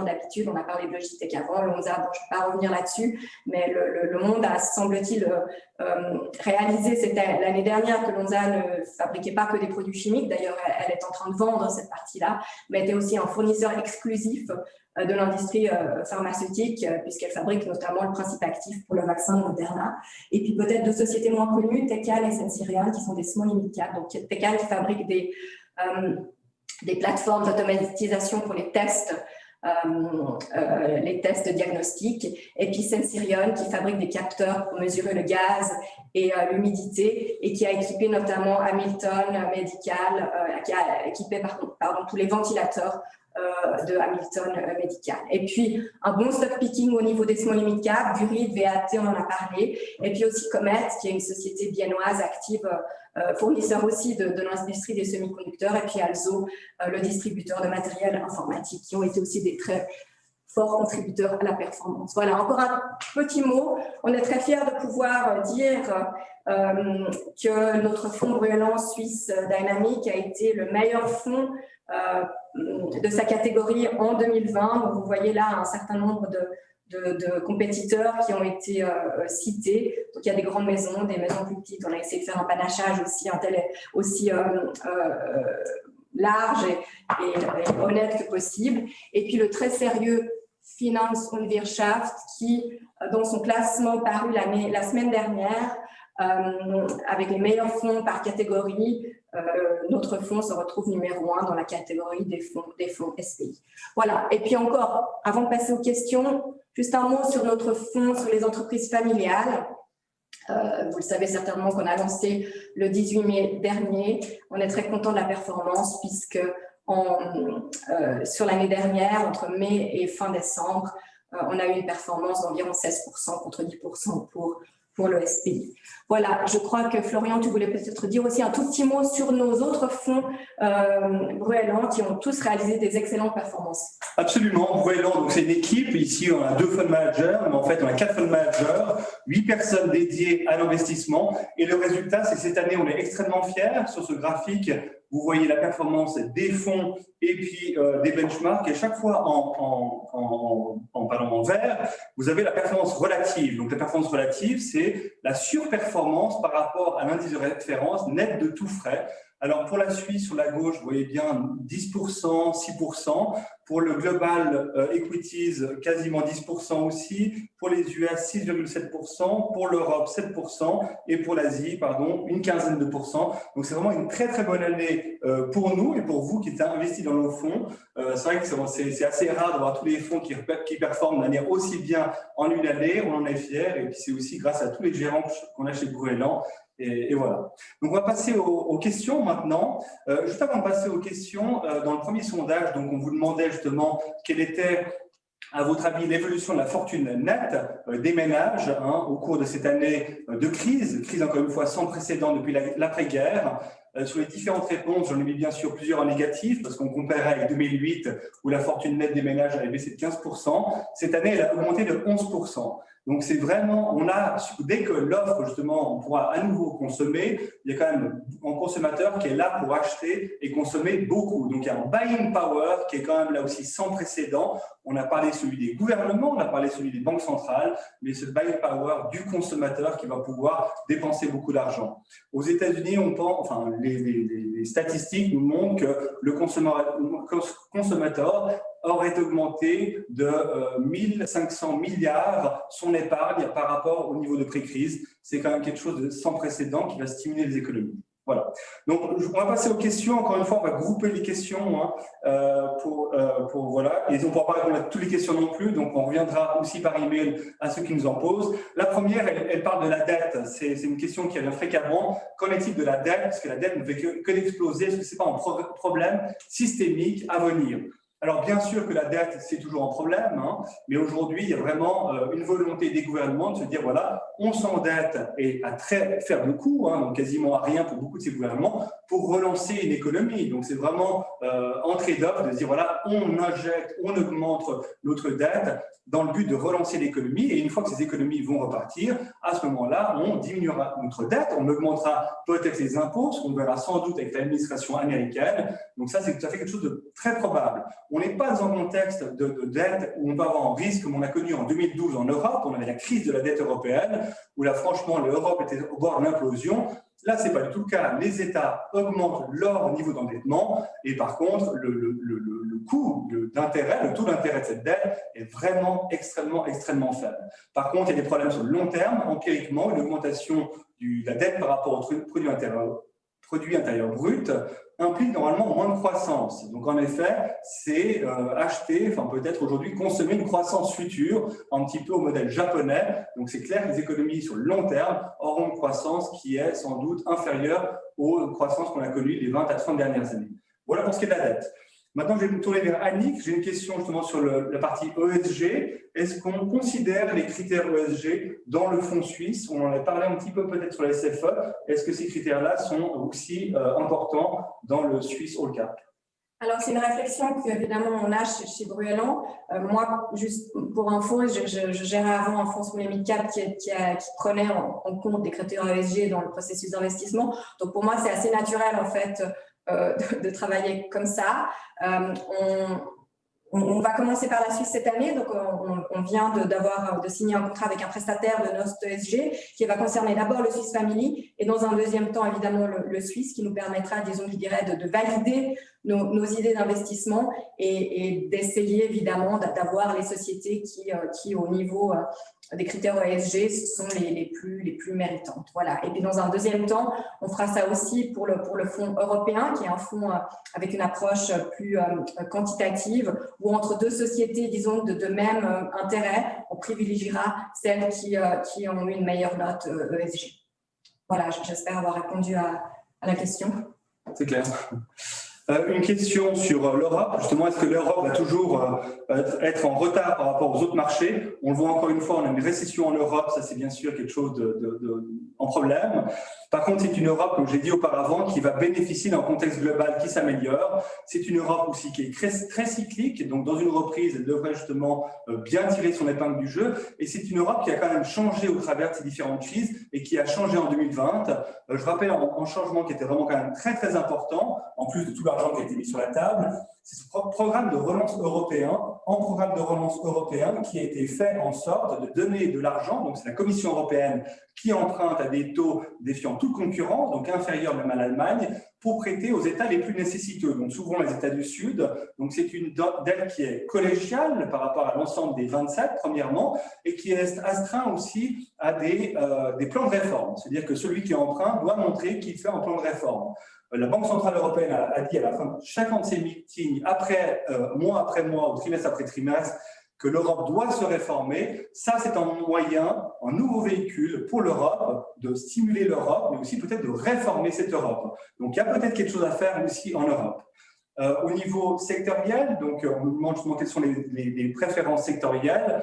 d'habitude. On a parlé de Logitech avant, Lonza, bon, je ne vais pas revenir là-dessus, mais le monde a, semble-t-il, réalisé, c'était l'année dernière que Lonza ne fabriquait pas que des produits chimiques. D'ailleurs, elle est en train de vendre cette partie-là, mais était aussi un fournisseur exclusif de l'industrie pharmaceutique, puisqu'elle fabrique notamment le principe actif pour le vaccin Moderna. Et puis peut-être 2 sociétés moins connues, Tecan et Sensirion, qui sont des small et mid cap. Donc Tecan qui fabrique des plateformes d'automatisation pour les tests les tests diagnostiques, et puis Sensirion qui fabrique des capteurs pour mesurer le gaz et l'humidité et qui a équipé notamment Hamilton Medical, qui a équipé tous les ventilateurs de Hamilton Medical. Et puis, un bon stock picking au niveau des small et mid cap, Durid, VAT, on en a parlé. Et puis aussi Comet, qui est une société viennoise active, fournisseur aussi de l'industrie des semi-conducteurs. Et puis Alzo, le distributeur de matériel informatique, qui ont été aussi des très forts contributeurs à la performance. Voilà, encore un petit mot. On est très fiers de pouvoir dire que notre fonds brûlant suisse Dynamic a été le meilleur fonds de sa catégorie en 2020. Donc, vous voyez là un certain nombre de compétiteurs qui ont été cités. Donc, il y a des grandes maisons, des maisons plus petites. On a essayé de faire un panachage aussi large et honnête que possible. Et puis, le très sérieux Finance und Wirtschaft qui, dans son classement paru la semaine dernière, avec les meilleurs fonds par catégorie, notre fonds se retrouve numéro 1 dans la catégorie des fonds SPI. Voilà. Et puis encore, avant de passer aux questions, juste un mot sur notre fonds sur les entreprises familiales. Vous le savez certainement qu'on a lancé le 18 mai dernier. On est très content de la performance puisque sur l'année dernière, entre mai et fin décembre, on a eu une performance d'environ 16% contre 10% pour le SPI. Voilà, je crois que Florian, tu voulais peut-être dire aussi un tout petit mot sur nos autres fonds Bruellan qui ont tous réalisé des excellentes performances. Absolument, Bruellan, donc c'est une équipe. Ici, on a 2 fund managers, mais en fait, on a 4 fund managers, 8 personnes dédiées à l'investissement. Et le résultat, c'est cette année, on est extrêmement fiers. Sur ce graphique, vous voyez la performance des fonds et puis des benchmarks. Et chaque fois en vert, vous avez la performance relative. Donc, la performance relative, c'est la surperformance par rapport à l'indice de référence net de tout frais. Alors, pour la Suisse, sur la gauche, vous voyez bien 10%, 6%. Pour le Global Equities, quasiment 10% aussi. Pour les US, 6,7%. Pour l'Europe, 7%. Et pour l'Asie, une quinzaine de pourcents. Donc, c'est vraiment une très, très bonne année pour nous et pour vous qui êtes investis dans nos fonds. C'est vrai que c'est assez rare d'avoir tous les fonds qui performent de manière aussi bien en une année. On en est fiers. Et puis, c'est aussi grâce à tous les gérants qu'on a chez Bruellan. Et voilà. Donc, on va passer aux questions maintenant. Juste avant de passer aux questions, dans le premier sondage, donc on vous demandait justement quelle était, à votre avis, l'évolution de la fortune nette des ménages au cours de cette année de crise encore une fois sans précédent depuis l'après-guerre. Sur les différentes réponses, j'en ai mis bien sûr plusieurs en négatif parce qu'on comparait avec 2008 où la fortune nette des ménages avait baissé de 15%. Cette année, elle a augmenté de 11%. Donc, c'est vraiment, dès que l'offre, justement, on pourra à nouveau consommer, il y a quand même un consommateur qui est là pour acheter et consommer beaucoup. Donc, il y a un buying power qui est quand même là aussi sans précédent. On a parlé celui des gouvernements, on a parlé celui des banques centrales, mais ce buying power du consommateur qui va pouvoir dépenser beaucoup d'argent. Aux États-Unis, les statistiques nous montrent que le consommateur aurait augmenté de 1 500 milliards son épargne par rapport au niveau de pré-crise. C'est quand même quelque chose de sans précédent qui va stimuler les économies. Voilà. Donc, on va passer aux questions. Encore une fois, on va grouper les questions voilà. Et on ne pourra pas répondre à toutes les questions non plus. Donc, on reviendra aussi par email à ceux qui nous en posent. La première, elle parle de la dette. C'est une question qui revient fréquemment. Qu'en est-il de la dette? Parce que la dette ne fait que d'exploser. Est-ce que ce n'est pas un problème systémique à venir? Alors, bien sûr que la dette, c'est toujours un problème, mais aujourd'hui, il y a vraiment une volonté des gouvernements de se dire, voilà, on s'endette et à très faible coût, donc quasiment à rien pour beaucoup de ces gouvernements, pour relancer une économie. Donc, c'est vraiment en trade-off de se dire, voilà, on injecte, on augmente notre dette dans le but de relancer l'économie. Et une fois que ces économies vont repartir, à ce moment-là, on diminuera notre dette, on augmentera peut-être les impôts, ce qu'on verra sans doute avec l'administration américaine. Donc ça, c'est tout à fait quelque chose de très probable. On n'est pas dans un contexte de dette où on peut avoir un risque comme on a connu en 2012 en Europe. On avait la crise de la dette européenne, où là, franchement, l'Europe était au bord de l'implosion. Là, ce n'est pas du tout le cas. Les États augmentent leur niveau d'endettement et par contre, le coût d'intérêt, le taux d'intérêt de cette dette est vraiment extrêmement faible. Par contre, il y a des problèmes sur le long terme. Empiriquement, une augmentation de la dette par rapport au produit intérieur brut implique normalement moins de croissance. Donc en effet, c'est acheter, enfin peut-être aujourd'hui consommer une croissance future, un petit peu au modèle japonais. Donc c'est clair que les économies sur le long terme auront une croissance qui est sans doute inférieure aux croissances qu'on a connues les 20 à 30 dernières années. Voilà pour ce qui est de la dette. Maintenant, je vais me tourner vers Annick. J'ai une question justement sur la partie ESG. Est-ce qu'on considère les critères ESG dans le fonds suisse? On en a parlé un petit peu peut-être sur la SFE. Est-ce que ces critères-là sont aussi importants dans le Swiss All Cap? Alors, c'est une réflexion qu'évidemment on a chez Bruellan. Moi, juste pour info, je gérais avant un fonds small mid cap qui prenait en compte des critères ESG dans le processus d'investissement. Donc, pour moi, c'est assez naturel en fait de travailler comme ça. On va commencer par la Suisse cette année, donc on vient de signer un contrat avec un prestataire de Nost ESG qui va concerner d'abord le Swiss Family et dans un deuxième temps évidemment le Suisse qui nous permettra, disons, je dirais, de valider nos idées d'investissement et d'essayer évidemment d'avoir les sociétés qui au niveau des critères ESG sont les plus méritantes. Voilà. Et puis dans un deuxième temps, on fera ça aussi pour le fonds européen qui est un fonds avec une approche plus quantitative où entre deux sociétés, disons, de même intérêt, on privilégiera celles qui ont eu une meilleure note ESG. Voilà, j'espère avoir répondu à la question. C'est clair. Une question sur l'Europe. Justement, est-ce que l'Europe va toujours être en retard par rapport aux autres marchés? On le voit encore une fois, on a une récession en Europe, ça c'est bien sûr quelque chose en problème. Par contre, c'est une Europe, comme j'ai dit auparavant, qui va bénéficier d'un contexte global qui s'améliore. C'est une Europe aussi qui est très cyclique, donc dans une reprise, elle devrait justement bien tirer son épingle du jeu. Et c'est une Europe qui a quand même changé au travers de ces différentes crises et qui a changé en 2020. Je rappelle un changement qui était vraiment quand même très important, en plus de tout l'argent qui a été mis sur la table. C'est ce programme de relance européen, qui a été fait en sorte de donner de l'argent, donc c'est la Commission européenne qui emprunte à des taux défiant toute concurrence, donc inférieurs même à l'Allemagne, pour prêter aux États les plus nécessiteux, donc souvent les États du Sud. Donc c'est une dette qui est collégiale par rapport à l'ensemble des 27, premièrement, et qui est astreinte aussi à des plans de réforme. C'est-à-dire que celui qui emprunte doit montrer qu'il fait un plan de réforme. La Banque centrale européenne a dit à la fin de chacun de ses meetings, mois après mois, ou trimestre après trimestre, que l'Europe doit se réformer. Ça, c'est un moyen, un nouveau véhicule pour l'Europe, de stimuler l'Europe, mais aussi peut-être de réformer cette Europe. Donc, il y a peut-être quelque chose à faire aussi en Europe. Au niveau sectoriel, donc on nous demande justement quelles sont les préférences sectorielles.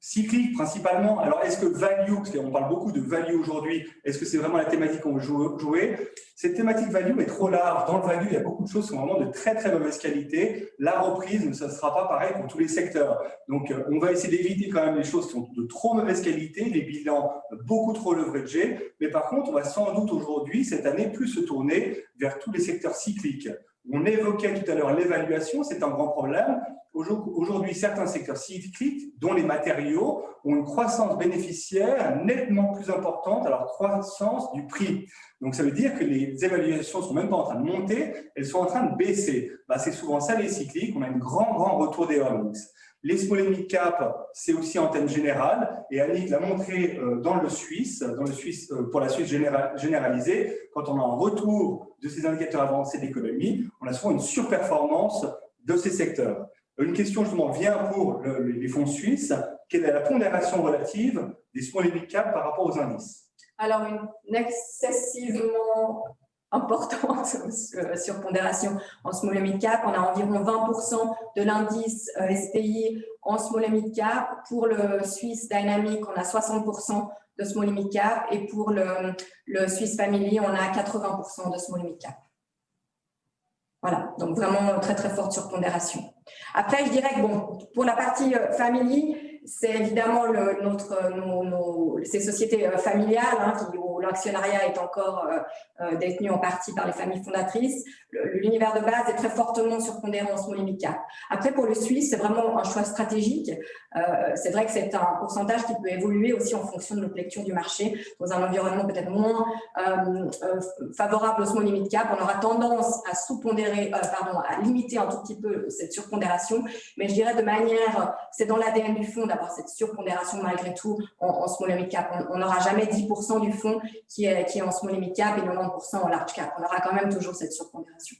Cyclique principalement. Alors, est-ce que value, parce qu'on parle beaucoup de value aujourd'hui, est-ce que c'est vraiment la thématique qu'on veut jouer? Cette thématique value est trop large. Dans le value, il y a beaucoup de choses qui sont vraiment de très mauvaise qualité. La reprise ne sera pas pareil pour tous les secteurs. Donc, on va essayer d'éviter quand même les choses qui sont de trop mauvaise qualité, les bilans beaucoup trop leveragés. Mais par contre, on va sans doute aujourd'hui, cette année, plus se tourner vers tous les secteurs cycliques. On évoquait tout à l'heure l'évaluation, c'est un grand problème. Aujourd'hui, certains secteurs cycliques, dont les matériaux, ont une croissance bénéficiaire nettement plus importante à leur croissance du prix. Donc, ça veut dire que les évaluations ne sont même pas en train de monter, elles sont en train de baisser. C'est souvent ça les cycliques, on a un grand retour des earnings. Les small and mid cap, c'est aussi en thème général, et Annick l'a montré pour la Suisse généralisée, quand on a un retour de ces indicateurs avancés d'économie, on a souvent une surperformance de ces secteurs. Une question justement vient pour les fonds suisses, quelle est la pondération relative des small and mid cap par rapport aux indices? Alors, une excessivement importante surpondération en small and mid cap. On a environ 20% de l'indice SPI en small and mid cap. Pour le Swiss Dynamic, on a 60% de small and mid cap. Et pour le Swiss Family, on a 80% de small and mid cap. Voilà, donc vraiment très forte surpondération. Après, je dirais que pour la partie family, c'est évidemment ces sociétés familiales où l'actionnariat est encore détenu en partie par les familles fondatrices. L'univers de base est très fortement surpondéré en small and mid cap. Après, pour le Suisse, c'est vraiment un choix stratégique. C'est vrai que c'est un pourcentage qui peut évoluer aussi en fonction de notre lecture du marché. Dans un environnement peut-être moins favorable au small and mid cap, on aura tendance à à limiter un tout petit peu cette surpondération. Mais je dirais c'est dans l'ADN du fonds d'avoir cette surpondération malgré tout en small et mid cap. On n'aura jamais 10% du fonds qui est en small et mid cap et 90% en large cap. On aura quand même toujours cette surpondération.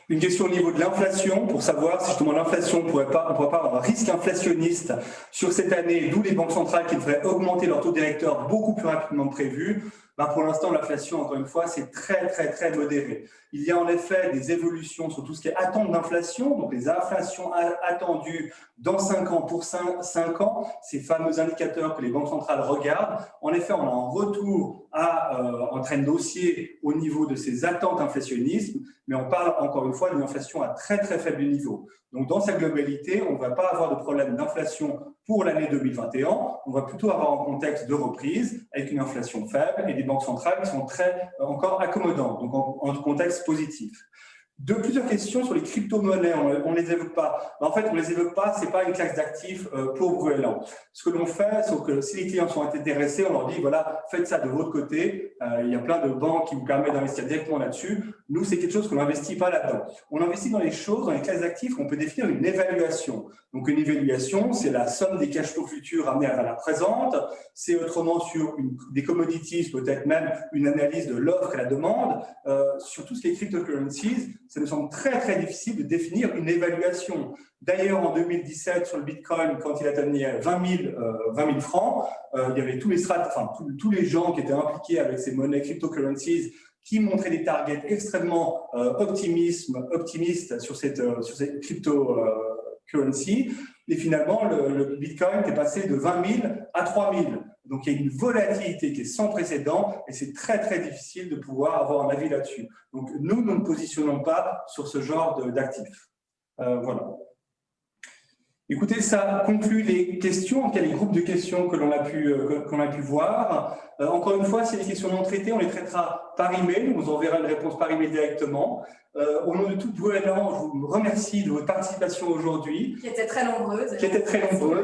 Une question au niveau de l'inflation, pour savoir si justement l'inflation ne pourrait pas avoir un risque inflationniste sur cette année, d'où les banques centrales qui devraient augmenter leur taux directeur beaucoup plus rapidement que prévu. Ben pour l'instant, l'inflation, encore une fois, c'est très modéré. Il y a en effet des évolutions sur tout ce qui est attente d'inflation, donc les inflations attendues dans 5 ans pour 5 ans, ces fameux indicateurs que les banques centrales regardent. En effet, on a un retour à un trend haussier au niveau de ces attentes inflationnistes, mais on parle encore une fois d'une inflation à très faible niveau. Donc, dans sa globalité, on ne va pas avoir de problème d'inflation pour l'année 2021. On va plutôt avoir un contexte de reprise avec une inflation faible et des banques centrales qui sont encore accommodantes, donc en contexte positif. Plusieurs questions sur les crypto-monnaies, on ne les évoque pas. En fait, on ne les évoque pas, ce n'est pas une classe d'actifs pour Bruellan. Ce que l'on fait, c'est que si les clients sont intéressés, on leur dit, voilà, faites ça de votre côté. Il y a plein de banques qui vous permettent d'investir directement là-dessus. Nous, c'est quelque chose qu'on n'investit pas là-dedans. On investit dans les choses, dans les classes d'actifs, on peut définir une évaluation. Donc, une évaluation, c'est la somme des cash flows futurs amenés à la présente. C'est autrement sur des commodities, peut-être même une analyse de l'offre et la demande. Sur tout ce qui est cryptocurrencies, ça nous semble très difficile de définir une évaluation. D'ailleurs, en 2017, sur le Bitcoin, quand il atteignait 20 000 francs, il y avait tous les gens qui étaient impliqués avec ces monnaies cryptocurrencies qui montraient des targets extrêmement optimistes sur cette cryptocurrency. Et finalement, le Bitcoin est passé de 20 000 à 3 000. Donc, il y a une volatilité qui est sans précédent et c'est très difficile de pouvoir avoir un avis là-dessus. Donc, nous ne positionnons pas sur ce genre d'actifs. Voilà. Écoutez, ça conclut les questions, en tout cas les groupes de questions que l'on a pu voir. Encore une fois, si les questions non traitées, on les traitera par email. On vous enverra une réponse par email directement. Au nom de toute Bruellan, je vous remercie de votre participation aujourd'hui. Qui était très nombreuse.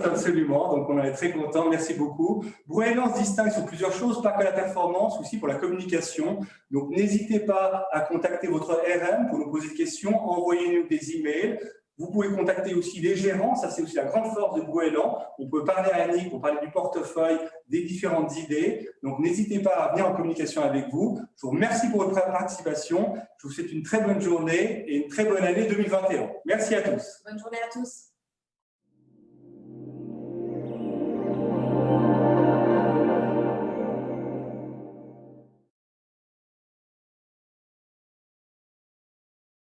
Absolument. Donc, on en est très contents. Merci beaucoup. Bruellan se distingue sur plusieurs choses, pas que la performance, aussi pour la communication. Donc, n'hésitez pas à contacter votre RM pour nous poser des questions. Envoyez-nous des emails. Vous pouvez contacter aussi les gérants, ça c'est aussi la grande force de Bruellan. On peut parler à Annick pour parler du portefeuille, des différentes idées. Donc n'hésitez pas à venir en communication avec vous. Je vous remercie pour votre participation. Je vous souhaite une très bonne journée et une très bonne année 2021. Merci à tous. Bonne journée à tous.